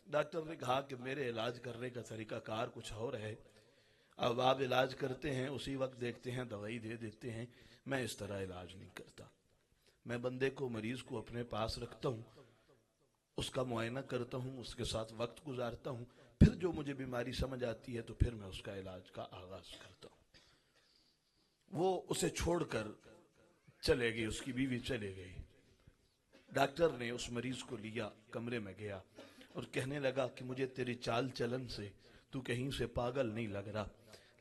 डॉक्टर ने कहा कि मेरे इलाज करने का तरीका कार कुछ और है। अब आप इलाज करते हैं, उसी वक्त देखते हैं, दवाई दे देते हैं। मैं इस तरह इलाज नहीं करता। मैं बंदे को, मरीज को अपने पास रखता हूँ, उसका मुआयना करता हूँ, उसके साथ वक्त गुजारता हूँ, फिर जो मुझे बीमारी समझ आती है तो फिर मैं उसका इलाज का आगाज करता हूँ। वो उसे छोड़कर चले गई, उसकी बीवी चले गई। डॉक्टर ने उस मरीज को लिया, कमरे में गया और कहने लगा कि मुझे तेरी चाल चलन से तू कहीं से पागल नहीं लग रहा,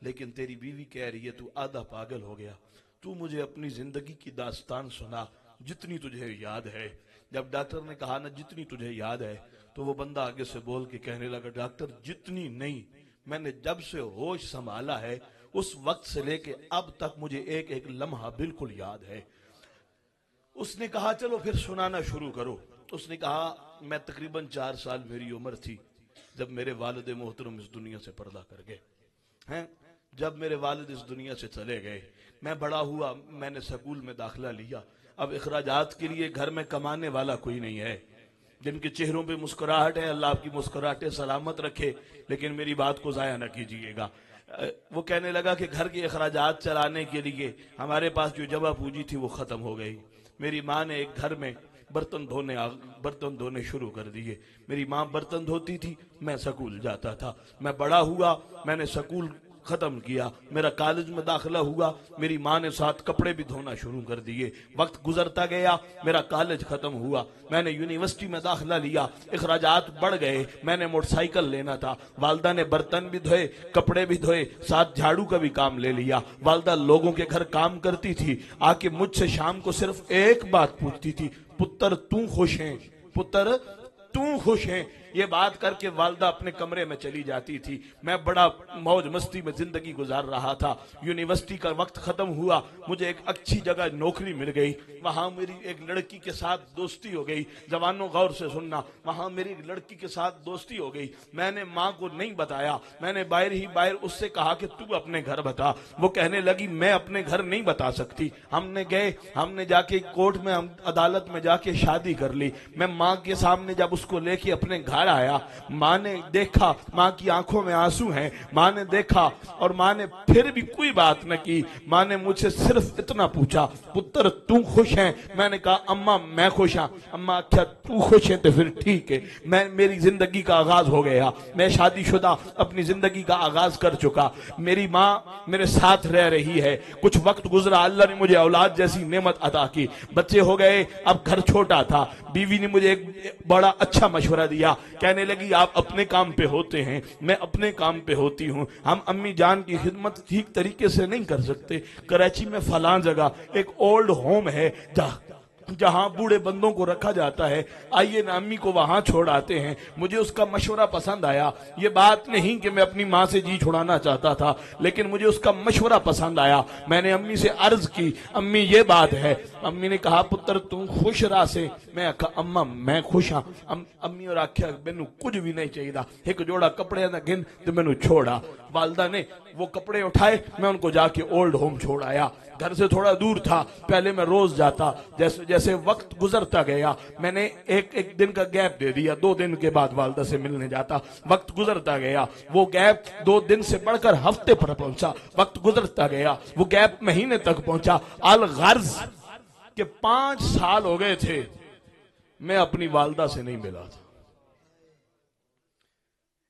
लेकिन तेरी बीवी कह रही है तू आधा पागल हो गया। तू मुझे अपनी जिंदगी की दास्तान सुना जितनी तुझे याद है। जब डॉक्टर ने कहा ना जितनी तुझे याद है, तो वो बंदा आगे से बोल के कहने लगा, डॉक्टर जितनी नहीं, मैंने जब से होश संभाला है उस वक्त से लेके अब तक मुझे एक एक लम्हा बिल्कुल याद है। उसने कहा चलो फिर सुनाना शुरू करो। उसने कहा मैं तकरीबन 4 साल मेरी उम्र थी जब मेरे वालिद मोहतरम इस दुनिया से पर्दा कर गए हैं। जब मेरे वालिद इस दुनिया से चले गए, मैं बड़ा हुआ, मैंने स्कूल में दाखिला लिया। अब इखराजात के लिए घर में कमाने वाला कोई नहीं है। जिनके चेहरों पे मुस्कुराहट है, अल्लाह आपकी मुस्कुराहटें सलामत रखे, लेकिन मेरी बात को जाया न कीजिएगा। वो कहने लगा कि घर के इखराजात चलाने के लिए हमारे पास जो जमा पूंजी थी वो खत्म हो गई। मेरी माँ ने एक घर में बर्तन धोने शुरू कर दिए। मेरी माँ बर्तन धोती थी, मैं स्कूल जाता था। मैं बड़ा हुआ, मैंने स्कूल खत्म किया, मेरा कॉलेज में दाखिला हुआ, मेरी माँ ने साथ कपड़े भी धोना शुरू कर दिए। वक्त गुजरता गया, मेरा कॉलेज खत्म हुआ, मैंने यूनिवर्सिटी में दाखिला लिया, इखराजात बढ़ गए, मैंने मोटरसाइकिल लेना था। वालदा ने बर्तन भी धोए, कपड़े भी धोए, साथ झाड़ू का भी काम ले लिया। वालदा लोगों के घर काम करती थी, आके मुझसे शाम को सिर्फ एक बात पूछती थी, पुत्र तू खुश है, पुत्र तू खुश है। ये बात करके वालदा अपने कमरे में चली जाती थी। मैं बड़ा मौज मस्ती में जिंदगी गुजार रहा था। यूनिवर्सिटी का वक्त खत्म हुआ, मुझे एक अच्छी जगह नौकरी मिल गई। वहां मेरी एक लड़की के साथ दोस्ती हो गई। जवानों गौर से सुनना, वहां मेरी एक लड़की के साथ दोस्ती हो गई। मैंने माँ को नहीं बताया, मैंने बाहर उससे कहा कि तू अपने घर बता। वो कहने लगी मैं अपने घर नहीं बता सकती। हमने जाके कोर्ट में, अदालत में जाके शादी कर ली। मैं माँ के सामने जब उसको लेके अपने घर आया, माँ ने देखा, माँ की आंखों में आंसू हैं। माँ ने देखा और माँ ने फिर भी कोई बात न की। माँ ने मुझसे सिर्फ इतना पूछा, पुत्र तू खुश है? मैंने कहा अम्मा मैं खुश हूं। अम्मा अच्छा तू खुश है तो फिर ठीक है। मेरी जिंदगी का आगाज हो गया, मैं शादीशुदा अपनी जिंदगी का आगाज कर चुका। मेरी माँ मेरे साथ रह रही है। कुछ वक्त गुजरा, अल्लाह ने मुझे औलाद जैसी नेमत अता की, बच्चे हो गए। अब घर छोटा था, बीवी ने मुझे एक बड़ा अच्छा मशवरा दिया। कहने लगी आप अपने काम पे होते हैं, मैं अपने काम पे होती हूँ। हम अम्मी जान की खिदमत ठीक तरीके से नहीं कर सकते। कराची में फलां जगह एक ओल्ड होम है जहां बूढ़े बंदों को रखा जाता है, आइए ना अम्मी को वहां छोड़ आते हैं। मुझे उसका मशवरा पसंद आया। ये बात नहीं कि मैं अपनी माँ से जी छुड़ाना चाहता था, लेकिन मुझे उसका मशवरा पसंद आया। मैंने अम्मी से अर्ज की, अम्मी ये बात है। अम्मी ने कहा पुत्र तू खुश रहा से? मैं आखा अम्मा मैं खुश हाँ। अम्मी और आख्या मैनू कुछ भी नहीं चाहिए, एक जोड़ा कपड़े ना गिन तो मैनू छोड़ा। वालदा ने वो कपड़े उठाए, मैं उनको जाके ओल्ड होम छोड़ आया। घर से थोड़ा दूर था, पहले मैं रोज जाता। जैसे जैसे वक्त गुजरता गया, मैंने एक दिन का गैप दे दिया। 2 दिन के बाद वालदा से मिलने जाता। वक्त गुजरता गया, वो गैप 2 दिन से बढ़कर हफ्ते पर पहुंचा। वक्त गुजरता गया, वो गैप महीने तक पहुंचा। अल गर्ज के 5 साल हो गए थे, मैं अपनी वालदा से नहीं मिला था।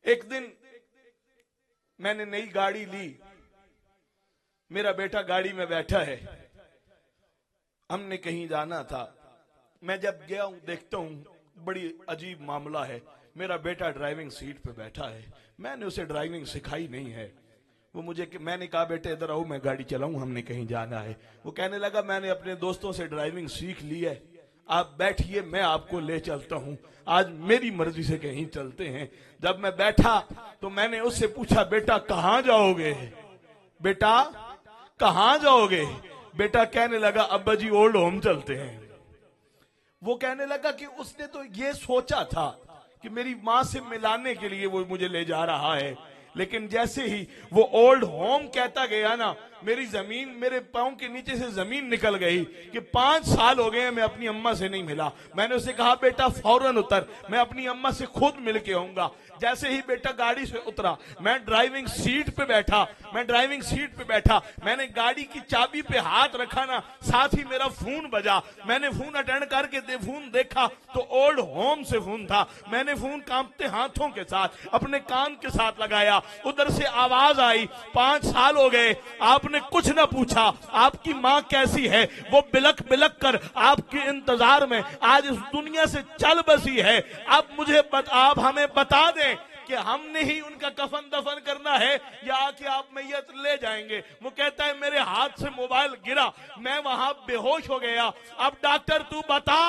एक दिन मैंने नई गाड़ी ली, मेरा बेटा गाड़ी में बैठा है, हमने कहीं जाना था। मैं जब गया हूं देखता हूं बड़ी अजीब मामला है। मेरा बेटा ड्राइविंग सीट पे बैठा है, मैंने उसे ड्राइविंग सिखाई नहीं है। वो मैंने कहा बेटे इधर आओ, मैं गाड़ी चलाऊं, हमने कहीं जाना है। वो कहने लगा मैंने अपने दोस्तों से ड्राइविंग सीख ली है, आप बैठिए मैं आपको ले चलता हूं, आज मेरी मर्जी से कहीं चलते हैं। जब मैं बैठा तो मैंने उससे पूछा बेटा कहां जाओगे, बेटा कहां जाओगे? बेटा कहने लगा अब्बा जी ओल्ड होम चलते हैं। वो कहने लगा कि उसने तो ये सोचा था कि मेरी मां से मिलाने के लिए वो मुझे ले जा रहा है, लेकिन जैसे ही वो ओल्ड होम कहता गया ना, मेरी जमीन मेरे पांव के नीचे से जमीन निकल गई कि 5 साल हो गए मैं अपनी अम्मा से नहीं मिला। मैंने उसे कहा बेटा फौरन उतर, मैं अपनी अम्मा से खुद मिल के आऊंगा। जैसे ही बेटा गाड़ी से उतरा, मैं ड्राइविंग सीट पे बैठा, मैंने गाड़ी की चाबी पे हाथ रखा ना, साथ ही मेरा फोन बजा। मैंने फोन अटेंड करके फोन देखा तो ओल्ड होम से फोन था। मैंने फोन कांपते हाथों के साथ अपने कान के साथ लगाया। उधर से आवाज आई, 5 साल हो गए आपने कुछ ना पूछा, आपकी माँ कैसी है? वो बिलक बिलक कर आपके इंतजार में आज इस दुनिया से चल बसी है। अब आप हमें बता दें कि हमने ही उनका कफन दफन करना है या कि आप मैयत ले जाएंगे। वो कहता है मेरे हाथ से मोबाइल गिरा, मैं वहां बेहोश हो गया। अब डॉक्टर तू बता,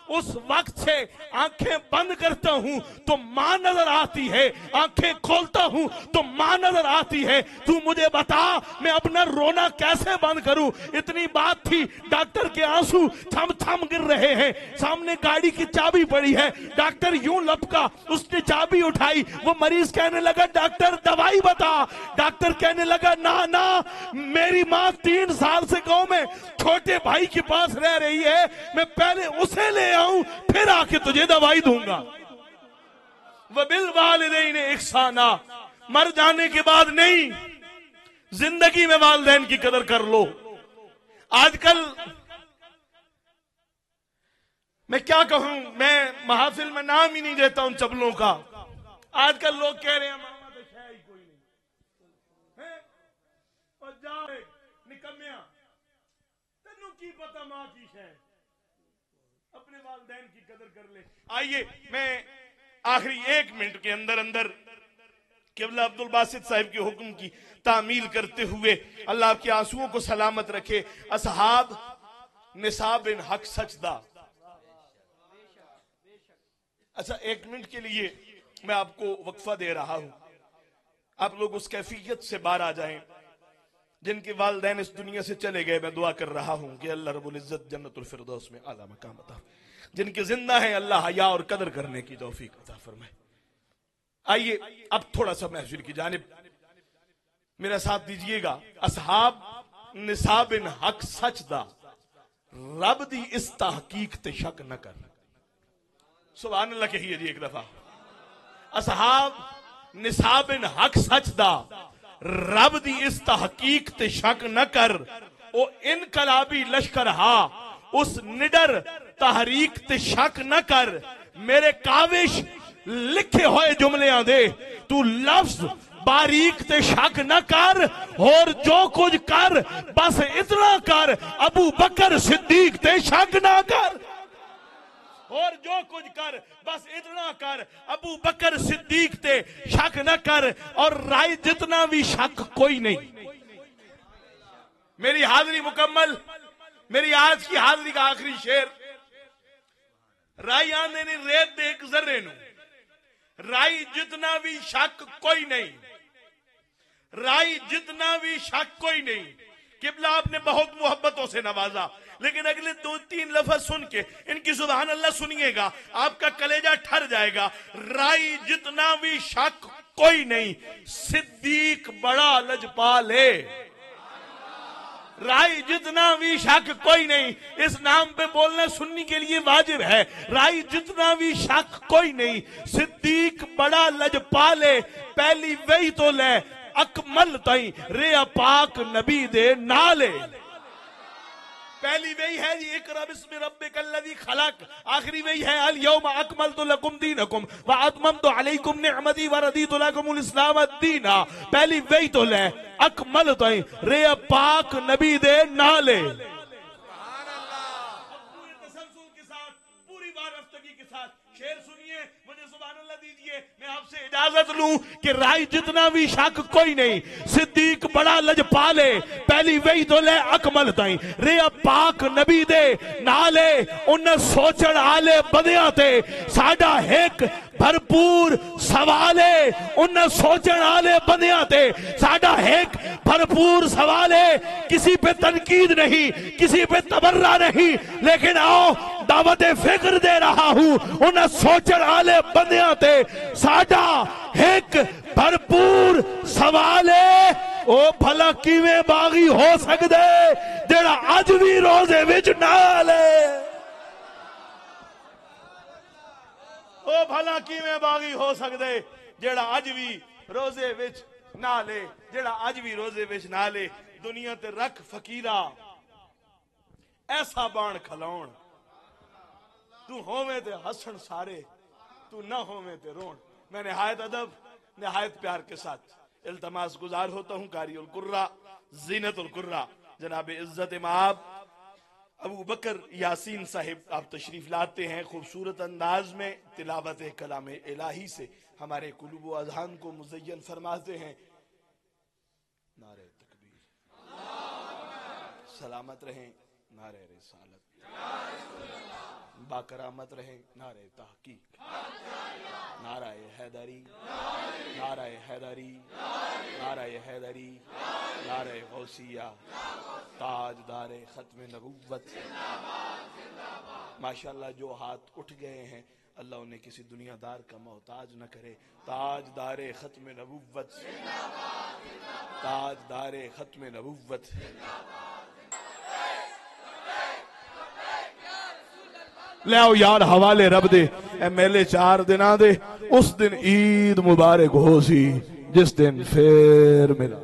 उस वक्त से आंखें बंद करता हूं तो मां नजर आती है, आंखें खोलता हूं तो मां नजर आती है। तू मुझे बता मैं अपना रोना कैसे बंद करूं। इतनी बात थी, डॉक्टर के आंसू थम थम गिर रहे हैं। सामने गाड़ी की चाबी पड़ी है, डॉक्टर यूं लपका, उसने चाबी उठाई। वो मरीज कहने लगा डॉक्टर दवाई बता। डॉक्टर कहने लगा ना ना, मेरी मां 3 साल से गांव में छोटे भाई के पास रह रही है, मैं पहले उसे ले आऊं फिर आके तुझे दवाई दूंगा। वबिल वालिदैन इहसाना, मर जाने के बाद नहीं, जिंदगी में वालिदैन की कदर कर लो। आजकल मैं क्या कहूं, मैं महफिल में नाम ही नहीं देता उन चबलों का। आजकल लोग कह रहे हैं मामा तो है ही कोई नहीं है, और जाए निकम्मिया तेनू की पता मां की है, अपने वालिदैन की कदर कर ले। आइए मैं आखिरी 1 मिनट के अंदर अंदर क़िबला अब्दुल बासित साहिब के हुक्म की तामील करते हुए अल्लाह आपके आंसुओं को सलामत रखे। असहाब निसाब बिन हक सचदा। अच्छा 1 मिनट के लिए मैं आपको वक्फा दे रहा हूं, आप लोग उस कैफियत से बाहर आ जाएं जिनके वालिदैन इस दुनिया से चले गए। मैं दुआ कर रहा हूं कि अल्लाह रब्बुल इज्जत जन्नतुल फिरदौस में आला मकाम अता, जिनके जिंदा हैं अल्लाह हया और कदर करने की तौफीक अता फरमाए। आइए अब थोड़ा सा महफिल की जानिब मेरा साथ दीजिएगा। असहाब निसाब बिन हक सचदा, रब दी इस तहकीक ते शक न कर। सुभान अल्लाह कहिए जी एक दफा। असहाब निसाब बिन हक सचदा, रब दी इस तहकीक ते शक न कर। ओ इनकलाबी लश्कर हा, उस निडर तहरीक ते शक न कर। मेरे काविश लिखे हुए जुमलियां दे, तू लफ्ज बारीक ते शक न कर। और जो कुछ कर बस इतना कर, अबू बकर सिद्दीक ते शक न कर। और जो कुछ कर बस इतना कर, अबू बकर सिद्दीक ते शक न कर। और राय जितना भी शक कोई नहीं। मेरी हाजिरी मुकम्मल, मेरी आज की हाजिरी का आखिरी शेर। राई आंदे ने रेत दे एक जर्रे नू, राई जितना भी शक कोई नहीं, राई जितना भी शक कोई नहीं। किबला आपने बहुत मोहब्बतों से नवाजा, लेकिन अगले 2-3 लफ्ज सुन के इनकी सुभान अल्लाह सुनिएगा, आपका कलेजा ठर जाएगा। राई जितना भी शक कोई नहीं, सिद्दीक बड़ा लजपाल है। राई जितना भी शक कोई नहीं, इस नाम पे बोलना सुन्नी के लिए वाजिब है। राई जितना भी शक कोई नहीं, सिद्दीक बड़ा लजपाल है। पहली वही तो ले अकमल ताई रे पाक नबी दे नाले। पहली वही है जी इकरा बिस्मि रब्बिकल्लज़ी खलक, आखिरी वही है अल यौम अकमलतु लकुम दीनकुम व अतममतु अलैकुम निअमती व रदीतु लकुमुल इस्लाम दीना। पहली वही तो ले अकमल ताई रे पाक नबी दे नाले। सुभान अल्लाह। पूरे तसल्सल के साथ, पूरी वारफ्तगी के साथ शेर सुनिए, मुझे सुभान अल्लाह दीजिए। मैं आपसे इजाजत लूं कि राय जितना भी शक कोई नहीं, सिद्दीक बड़ा लजपाल है। पहली वही तो ले अकमल ताई रे पाक नबी दे नाले। उन सोचण आले बंदियां ते साडा एक भरपूर सवाल है। उन सोचण आले बंदियां ते साडा एक भरपूर सवाल है। किसी पे तनकीद नहीं, किसी पे तबर्रा नहीं, लेकिन आओ दावत फिक्र दे रहा हूं। उन सोचण आले बंदियां ते साडा एक भरपूर सवाल है। ओ भला किवें बागी हो सकदे जेड़ा अज भी रोजे विच नाल है। ओ भला किवें बागी हो सकदे जेड़ा अज भी रोजे विच ना ले, जेड़ा अज भी रोजे विच ना ले। दुनिया ते रख फकीरा ऐसा बाण खलाउण, तू होवे ते हसन सारे, तू ना होवे ते रोण। मैं निहायत अदब, निहायत प्यार के साथ इल्तमास गुजार होता हूं कारी उल कुर्रा, जीनत उल कुर्रा जनाब इज्जत इमाम अबू बकर यासीन साहिब आप तशरीफ लाते हैं, खूबसूरत अंदाज में तिलावत कलाम इलाही से हमारे कुलूब व अज़हान को मुज़य्यन फरमाते हैं। नारे तकबीर, सलामत रहें नारे रिसालत, बाकरामत रहें नारे तहकीक, नाराए हैदरी, नाराए हैदरी, नाराए हैदरी, नाराए गौसिया, ताजदारे खत्म नबुव्वत। माशाअल्लाह जो हाथ उठ गए हैं अल्लाह उन्हें किसी दुनियादार का मोहताज न करे। ताजदारे खत्म नबुव्वत, ताजदारे खत्म नबुव्वत। ले आओ यार हवाले रब दे ए मेले 4 दिना दे, उस दिन ईद मुबारक हो सी जिस दिन फिर मिला।